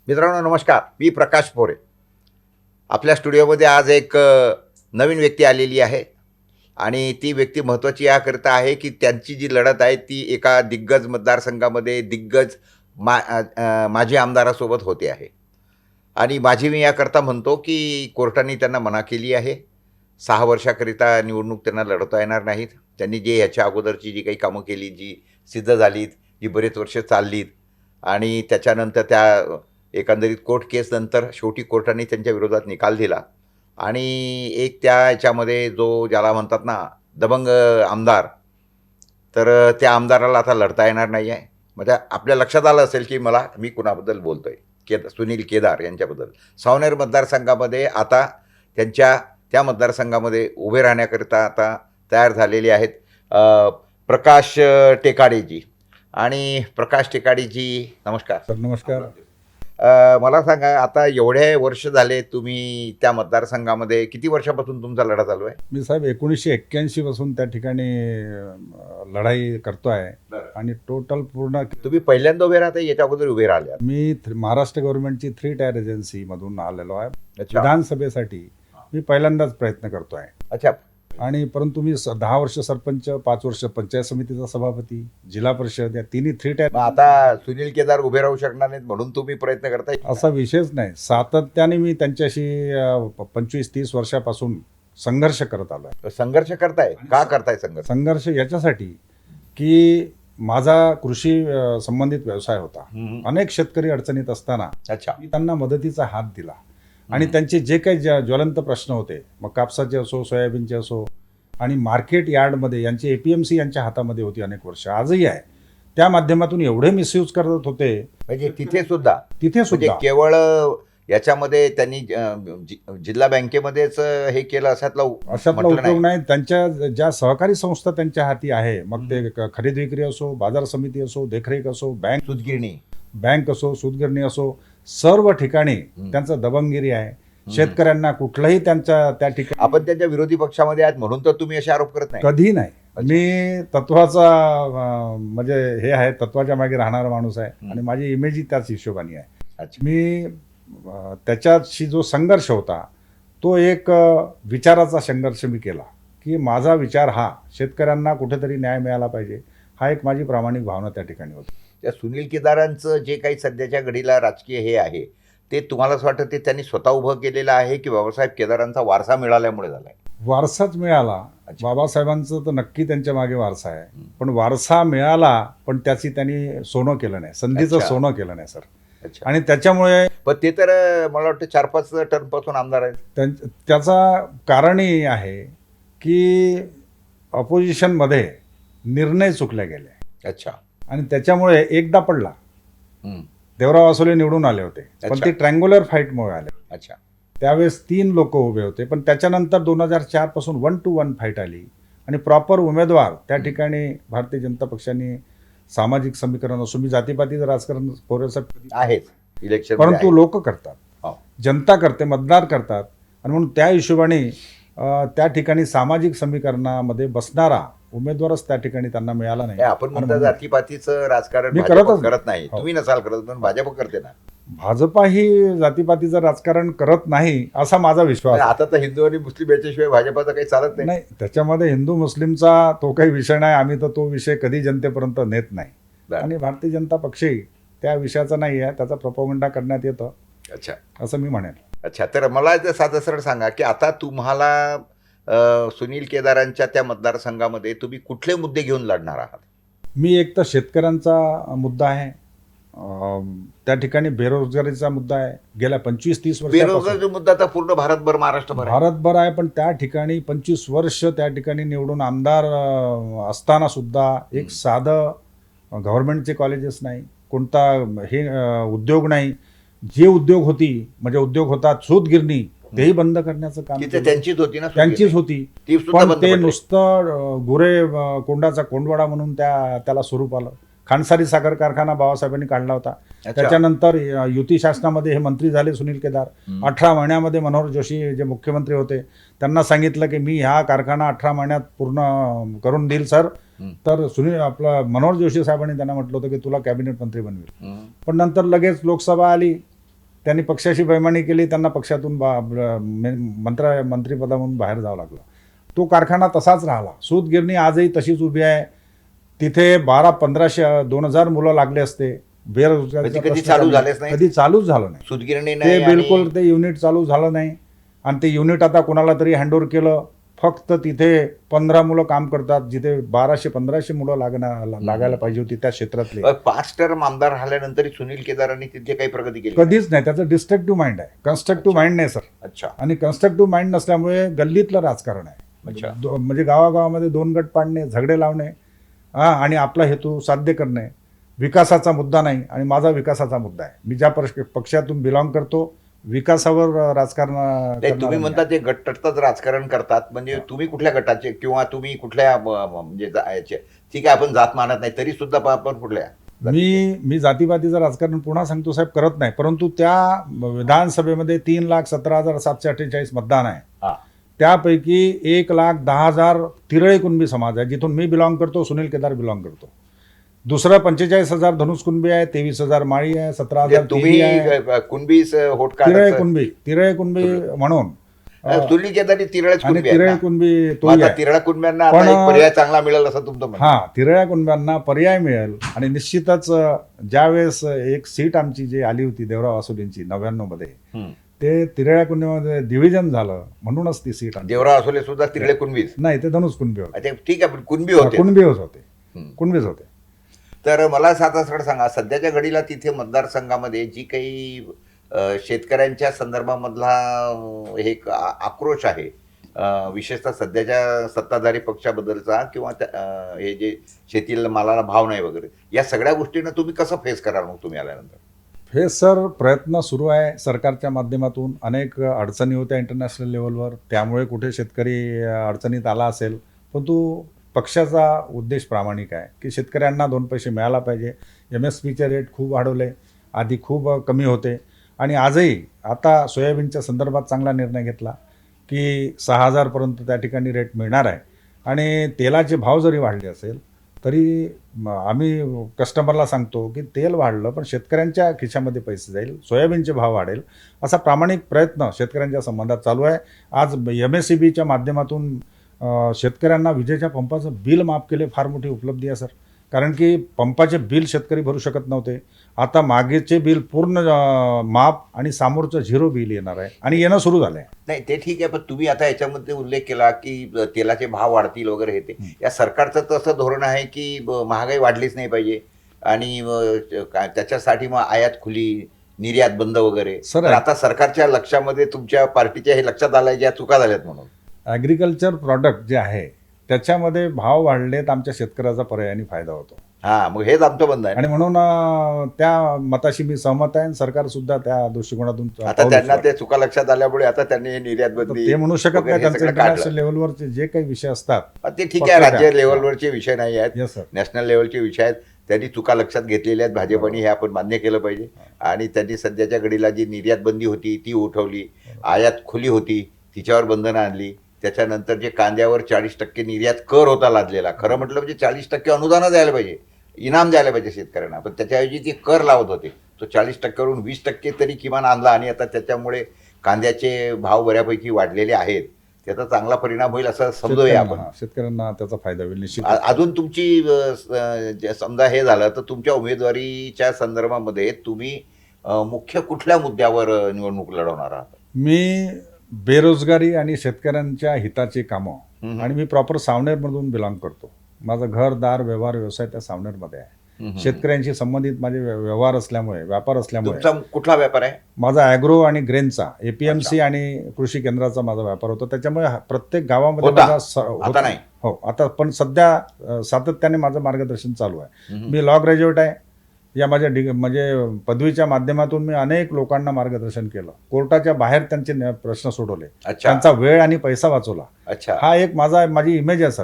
मित्रांनो नमस्कार, मी प्रकाश पोरे. आपल्या स्टुडिओमध्ये आज एक नवीन व्यक्ती आलेली आहे आणि ती व्यक्ती महत्त्वाची याकरिता आहे की त्यांची जी लढत आहे ती एका दिग्गज मतदारसंघामध्ये दिग्गज माजी आमदारासोबत होते आहे. आणि माझी मी याकरता म्हणतो की कोर्टाने त्यांना मना केली आहे. 6 वर्षाकरिता निवडणूक त्यांना लढवता येणार नाहीत. त्यांनी जे ह्याच्या अगोदरची जी काही कामं केली, जी सिद्ध झालीत, जी बरेच वर्ष चाललीत आणि त्याच्यानंतर त्या एकंदरीत कोर्ट केसनंतर शेवटी कोर्टाने त्यांच्या विरोधात निकाल दिला आणि एक त्या याच्यामध्ये जो ज्याला म्हणतात ना दबंग आमदार, तर त्या आमदाराला आता लढता येणार नाही आहे. म्हणजे आपल्या लक्षात आलं असेल की मी कुणाबद्दल बोलतो आहे. सुनील केदार यांच्याबद्दल. सावनेर मतदारसंघामध्ये आता त्या मतदारसंघामध्ये उभे राहण्याकरिता आता तयार झालेले आहेत प्रकाश टेकाडेजी. आणि प्रकाश टेकाडेजी नमस्कार. सर नमस्कार. मला सांगा, आता एवढे वर्ष झाले तुम्ही त्या मतदारसंघामध्ये, किती वर्षापासून तुमचा लढा चालू आहे? मी साहेब 1981 पासून त्या ठिकाणी लढाई करतो आहे आणि टोटल पूर्ण तुम्ही पहिल्यांदा उभे राहता, याच्या अगोदर उभे राहिले? मी महाराष्ट्र गव्हर्नमेंटची 3 टायर एजन्सी मधून आलेलो आहे. अच्छा. विधानसभेसाठी मी पहिल्यांदाच प्रयत्न करतो आहे. अच्छा. आणि परंतु मी 10 वर्ष सरपंच, 5 वर्ष पंचायत समितीचा सभापती, जिल्हा परिषद या तिन्ही 3 टायर. मग आता सुनील केदार उभे राहू शकणार नाहीत म्हणून तुम्ही प्रयत्न करताय? असा विषयच नाही. सातत्याने मी त्यांच्याशी 25-30 वर्षापासून संघर्ष करत आलो आहे. संघर्ष करताय? का करताय संघर्ष? संघर्ष याच्यासाठी की माझा कृषी संबंधित व्यवसाय होता. अनेक शेतकरी अडचणीत असताना अच्छा. मी त्यांना मदतीचा हात दिला आणि त्यांचे जे काही ज्वलंत प्रश्न होते, मग कापसाचे असो, सोयाबीनचे असो, आणि मार्केट यार्डमध्ये यांची APMC यांच्या हातामध्ये होती अनेक वर्ष, आजही आहे. त्या माध्यमातून एवढे मिसयूज करत होते. म्हणजे तिथे सुद्धा म्हणजे केवळ याच्यामध्ये त्यांनी जिल्हा बँकेमध्येच हे केलं अशातला उपयोग नाही. त्यांच्या ज्या सहकारी संस्था त्यांच्या हाती आहे, मग ते खरेदी विक्री असो, बाजार समिती असो, देखरेख असो, बँक असो, सूतगिरणी असो, सर्व ठिकाणी त्यांचं दबंगगिरी आहे. शेतकऱ्यांना कुठलंही त्या ठिकाणी. आपण त्यांच्या विरोधी पक्षामध्ये आहात म्हणून तर तुम्ही असे आरोप करत नाही? कधी नाही. मी तत्वाचा म्हणजे हे आहे, तत्वाच्या मागे राहणारा माणूस आहे आणि माझी इमेजही त्याच हिशोबाने आहे. मी त्याच्याशी जो संघर्ष होता तो एक विचाराचा संघर्ष मी केला की माझा विचार हा शेतकऱ्यांना कुठेतरी न्याय मिळाला पाहिजे, हा एक माझी प्रामाणिक भावना त्या ठिकाणी होती. त्या सुनील केदारांचं जे काही सध्याच्या घडीला राजकीय हे आहे ते तुम्हाला असं वाटतं ते त्यांनी स्वतः उभं केलेलं आहे की बाबासाहेब केदारांचा वारसा मिळाल्यामुळे झालाय? वारसाच मिळाला. बाबासाहेबांचं तर नक्की त्यांच्या मागे वारसा आहे, पण वारसा मिळाला पण त्याची त्यांनी सोनं केलं नाही, संधीचं सोनं केलं नाही सर. आणि त्याच्यामुळे पण ते तर मला वाटतं 4-5 टर्म पासून आमदार आहेत. त्याचा कारणही आहे की ऑपोजिशनमध्ये निर्णय चुकले गेले. अच्छा. आणि त्याच्यामुळे एकदा पडला. देवराव असोले निवडून आले होते, पण ते ट्रँग्युलर फाईटमुळे आले. अच्छा. त्यावेळेस 3 लोक उभे होते, पण त्याच्यानंतर 2004 पासून 1-to-1 फाईट आली आणि प्रॉपर उमेदवार त्या ठिकाणी भारतीय जनता पक्षाने सामाजिक समीकरण असो, मी जातीपातीचं राजकारण पोरेसाहेब आहेत इलेक्शन, परंतु लोक करतात, जनता करते, मतदार करतात. आणि म्हणून त्या हिशोबाने त्या ठिकाणी सामाजिक समीकरणामध्ये बसणारा उमेदवारच त्या ठिकाणी त्यांना मिळाला नाही. आपण म्हणता जातीपातीचं राजकारण मी करत नाही, तुम्ही नसाल करत, पण भाजप करते ना. भाजपा ही जातीपातीचं राजकारण करत नाही असा माझा विश्वास. आता तर हिंदू आणि मुस्लिम याच्याशिवाय भाजपाचं काही चालत नाही. त्याच्यामध्ये हिंदू मुस्लिमचा तो काही विषय नाही. आम्ही तर तो विषय कधी जनतेपर्यंत नेत नाही आणि भारतीय जनता पक्षही त्या विषयाचा नाही आहे, त्याचा प्रोपगंडा करण्यात येतं. अच्छा, असं मी म्हणेन. अच्छा. तर मला साधं सरळ सांगा की आता तुम्हाला सुनील केदारांच्या त्या मतदारसंघामध्ये तुम्ही कुठले मुद्दे घेऊन लढणार आहात? मी एक तर शेतकऱ्यांचा मुद्दा आहे, त्या ठिकाणी बेरोजगारीचा मुद्दा आहे. गेल्या 25-30 वर्ष बेरोजगारीचा मुद्दा तर पूर्ण भारतभर आहे, पण त्या ठिकाणी 25 वर्ष त्या ठिकाणी निवडून आमदार असताना सुद्धा एक साधं गव्हर्नमेंटचे कॉलेजेस नाही, कोणता हे उद्योग नाही. जे उद्योग होता सूतगिरणी, तेही बंद करण्याचं काम त्यांचीच होती. पण ते नुसतं गुरे कोंडाचा कोंडवाडा म्हणून त्याला स्वरूप आलं. खांडसारी साखर कारखाना बाबासाहेबांनी काढला होता. त्याच्यानंतर युती शासनामध्ये हे मंत्री झाले सुनील केदार. 18 महिन्यामध्ये मनोहर जोशी जे मुख्यमंत्री होते त्यांना सांगितलं की मी हा कारखाना 18 महिन्यात पूर्ण करून देईल सर. तर मनोहर जोशी साहेबांनी त्यांना म्हटलं होतं की तुला कॅबिनेट मंत्री बनवेल. पण नंतर लगेच लोकसभा आली त्यांनी पक्षाशी बैमानी केली, त्यांना पक्षातून मंत्रिपदामधून बाहेर जावं लागलं. तो कारखाना तसाच राहिला. सूतगिरणी आजही तशीच उभी आहे. तिथे 1200-1500-2000 मुलं लागले असते. बेरोजगारीचा कधी प्रश्न चालू झालेच नाही. कधी चालूच झालं नाही. सूतगिरणी ते नाही बिलकुल ते युनिट चालू झालं नाही. आणि ते युनिट आता कोणाला तरी हँडओव्हर केलं. फक्त तिथे 15 मुलं काम करतात, जिथे 1200-1500 मुलं लागायला पाहिजे होती त्या क्षेत्रातले. 5 टर्म आमदार राहिल्यानंतर सुनील केदारांनी तिथे काही प्रगती केली कधीच नाही. त्याचं डिस्ट्रक्टिव्ह माइंड आहे, कन्स्ट्रक्टिव्ह माइंड नाही सर. अच्छा. आणि कन्स्ट्रक्टिव्ह माइंड नसल्यामुळे गल्लीतलं राजकारण आहे. अच्छा. म्हणजे गावागावामध्ये 2 गट पाडणे, झगडे लावणे, आणि आपला हेतू साध्य करणे. विकासाचा मुद्दा नाही. आणि माझा विकासाचा मुद्दा आहे. मी ज्या पक्षातून बिलॉंग करतो, विकासावर राजकारण तुम्ही म्हणता ते गटतटच राजकारण करतात. म्हणजे तुम्ही कुठल्या गटाचे किंवा तुम्ही कुठल्या म्हणजे याचे, ठीक आहे आपण जात मानत नाही तरी सुद्धा आपण कुठल्या? मी जातीपातीचं राजकारण पुन्हा सांगतो साहेब करत नाही. परंतु त्या विधानसभेमध्ये 3,17,748 मतदान आहे. त्यापैकी 1,10,000 तिरळे कुणबी समाज आहे, जिथून मी बिलॉंग करतो, सुनील केदार बिलॉंग करतो. दुसरं 45,000 धनुष कुणबी आहे, 23,000 माळी आहे, 17,000 तुम्ही कुणबी होट तिरळे कुणबी म्हणून सुनील केदार तिरळेच आणि कुणबी तिरळे आहेत ना? कुणबी मग आता तिरळा कुणब्यांना आता पण- एक पर्याय चांगला मिळेल असं तुमचं म्हणणं. हा, तिरळ्या कुणब्यांना पर्याय मिळेल. आणि निश्चितच ज्यावेळेस एक सीट आमची जी आली होती देवराव वासुदेंची 99 मध्ये, ते तिरळ्या कुणबीमध्ये डिव्हिजन झालं म्हणूनच ती सीट आली. देवराव असोले सुद्धा तिरळे कुणबीच नाही, ते धनुष कुणबी होते. अच्छा, ठीक आहे पण कुणबी होते. कुणबीच होते. तर मला साधा सरळ सांगा, सध्याच्या घडीला तिथे मतदारसंघामध्ये जी काही शेतकऱ्यांच्या संदर्भामधला हे आक्रोश आहे, विशेषतः सध्याच्या सत्ताधारी पक्षाबद्दलचा किंवा हे जे शेतीला मालाला भाव नाही वगैरे, या सगळ्या गोष्टींना तुम्ही कसं फेस कराल मग तुम्ही आल्यानंतर? हे सर प्रयत्न सुरू आहे सरकारच्या माध्यमातून. अनेक अडचणी होत्या इंटरनॅशनल लेवलवर, त्यामुळे कुठे शेतकरी अडचणीत आला असेल. परंतु पक्षाचा उद्देश प्रामाणिक आहे की शेतकऱ्यांना 2 पैसे मिळायला पाहिजे. MSPचे रेट खूप वाढवले, आधी खूप कमी होते. आणि आजही आता सोयाबीनच्या संदर्भात चांगला निर्णय घेतला की 6,000पर्यंत त्या ठिकाणी रेट मिळणार आहे. आणि तेलाचे भाव जरी वाढले असेल तरी आम्ही कस्टमरला सांगतो की तेल वाढलं पण शेतकऱ्यांच्या खिशामध्ये पैसे जाईल, सोयाबीनचे भाव वाढेल, असा प्रामाणिक प्रयत्न शेतकऱ्यांच्या संबंधात चालू आहे. आज MSEBच्या माध्यमातून शेतकऱ्यांना विजेच्या पंपाचं बिल माफ केले, फार मोठी उपलब्धी आहे सर. कारण की पंपाचे बिल शेतकरी भरू शकत नव्हते. आता मागेचे बिल पूर्ण माफ आणि समोरचं 0 बिल येणार आहे आणि येणं सुरू झालं आहे. नाही ते ठीक आहे, पण तुम्ही आता याच्यामध्ये उल्लेख केला की तेलाचे भाव वाढतील वगैरे हे ते. या सरकारचं तसं धोरण आहे की महागाई वाढलीच नाही पाहिजे आणि त्याच्यासाठी मग आयात खुली, निर्यात बंद वगैरे. तर आता सरकारच्या लक्षामध्ये तुमच्या पार्टीच्या हे लक्षात आलंय ज्या चुका झाल्यात म्हणून. ॲग्रिकल्चर प्रॉडक्ट जे आहे त्याच्यामध्ये भाव वाढलेत, आमच्या शेतकऱ्याचा पर्यायाने फायदा होतो. हा, मग हेच आमचं बंद आहे. आणि म्हणून त्या मताशी मी सहमत आहे. आणि सरकार सुद्धा त्या दृष्टिकोनातून आता त्यांना ते चुका लक्षात आल्यामुळे आता त्यांनी हे निर्यात बंदी ते म्हणू शकत नाही. त्यांचे इंटरनॅशनल लेवलवरचे जे काही विषय असतात ते ठीक आहे, राज्य लेवलवरचे विषय नाही आहेत, येस सर, नॅशनल लेवलचे विषय आहेत. त्यांनी चुका लक्षात घेतलेल्या आहेत भाजपने, हे आपण मान्य केलं पाहिजे. आणि त्यांनी सध्याच्या घडीला जी निर्यात बंदी होती ती उठवली, आयात खुली होती तिच्यावर बंधनं आणली. त्याच्यानंतर जे कांद्यावर 40% निर्यात कर होता लादलेला, खरं म्हटलं म्हणजे 40% अनुदान द्यायला पाहिजे, इनाम द्यायला पाहिजे शेतकऱ्यांना, पण त्याच्याऐवजी ते कर लावत होते. तो 40%वरून 20% तरी किमान आणला. आणि आता त्याच्यामुळे कांद्याचे भाव बऱ्यापैकी वाढलेले आहेत. त्याचा चांगला परिणाम होईल असं समजूया आपण. शेतकऱ्यांना त्याचा फायदा होईल निश्चित. अजून तुमची समजा हे झालं तर तुमच्या उमेदवारीच्या संदर्भामध्ये तुम्ही मुख्य कुठल्या मुद्द्यावर निवडणूक लढवणार आहात? मी बेरोजगारी आणि शेतकऱ्यांच्या हिताची कामं, आणि मी प्रॉपर सावनेरमधून बिलॉंग करतो. माझं घरदार व्यवहार व्यवसाय त्या सावनेरमध्ये आहे. शेतकऱ्यांशी संबंधित माझे व्यवहार असल्यामुळे, व्यापार असल्यामुळे. तुमचा कुठला व्यापार आहे? माझा ॲग्रो आणि ग्रेनचा, APMC आणि कृषी केंद्राचा माझा व्यापार होता. त्याच्यामुळे प्रत्येक गावामध्ये आता नाही. हो, आता पण सध्या सातत्याने माझं मार्गदर्शन चालू आहे. मी लॉ ग्रॅज्युएट आहे. या माझ्या म्हणजे पदवीच्या माध्यमातून मी अनेक लोकांना मार्गदर्शन केलं, कोर्टाच्या बाहेर त्यांचे प्रश्न सोडवले, त्यांचा वेळ आणि पैसा वाचवला. हा एक माझी इमेज आहे सर.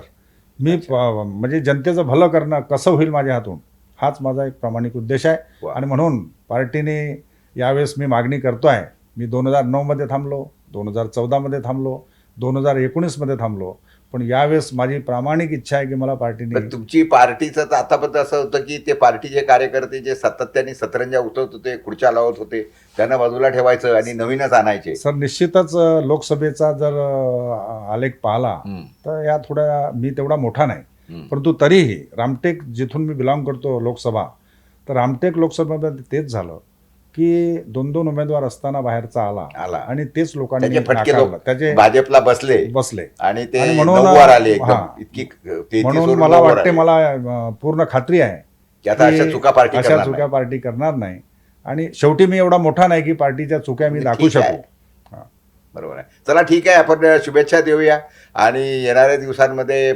मी म्हणजे जनतेचं भलं करणं कसं होईल माझ्या हातून, हाच माझा एक प्रामाणिक उद्देश आहे. आणि म्हणून पार्टीने यावेळेस मी मागणी करतो आहे. मी 2009 मध्ये थांबलो, 2014 मध्ये थांबलो, 2019 मध्ये थांबलो, पण यावेळेस माझी प्रामाणिक इच्छा आहे की मला पार्टीने पण तुमची पार्टीचं तर आतापर्यंत असं होतं की ते पार्टीचे कार्यकर्ते जे सातत्याने सतरंजा उतरत होते, खुर्च्या लावत होते, त्यांना बाजूला ठेवायचं आणि नवीनच आणायचे. सर निश्चितच लोकसभेचा जर आलेख पाहिला हम्म, तर या थोड्या मी तेवढा मोठा नाही, हम्म. परंतु तरीही रामटेक जिथून मी बिलॉंग करतो लोकसभा, तर रामटेक लोकसभेमध्ये तेच झालं की 2-2 उमेदवार असताना बाहेरचा आला. आला आणि तेच लोकांनी त्याचे फटके नाकारलं. लोक त्याचे भाजपला बसले बसले आणि ते आणि म्हणून, 9 वर आले एकदम. हा. इतकी 33 म्हणून वरून मला 9 वर वाटते, आले. मला पूर्ण खात्री आहे की आता अशा की चुका पार्टी अशा करणार चुका नाही. पार्टी करणार नाही. आणि शेवटी मी एवढा मोठा नाही की पार्टीच्या चुक्या मी दाखवू ठीक आहे. शकू. बरोबर आहे. चला ठीक आहे, आपण शुभेच्छा देऊया आणि येणाऱ्या दिवसांमध्ये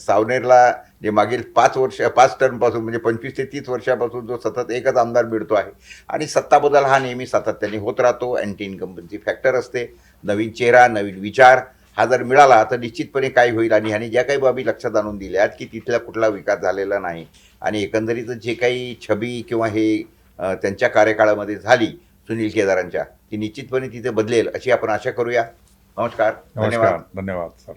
सावनेरला जे मागील 5 टर्मपासून म्हणजे 25 ते 30 वर्षापासून जो सतत एकच आमदार मिळतो आहे आणि सत्ता बदल हा नेहमी सातत्याने होत राहतो. अँटी इन्कम्बन्सी फॅक्टर असते. नवीन चेहरा, नवीन विचार हा जर मिळाला तर निश्चितपणे काय होईल. आणि ह्याने ज्या काही बाबी लक्षात आणून दिल्यात की तिथला कुठला विकास झालेला नाही आणि एकंदरीत जे काही छबी किंवा हे त्यांच्या कार्यकाळामध्ये झाली सुनील केदारांच्या, ती निश्चितपणे तिथे बदलेल अशी आपण आशा करूया. नमस्कार, धन्यवाद. धन्यवाद सर.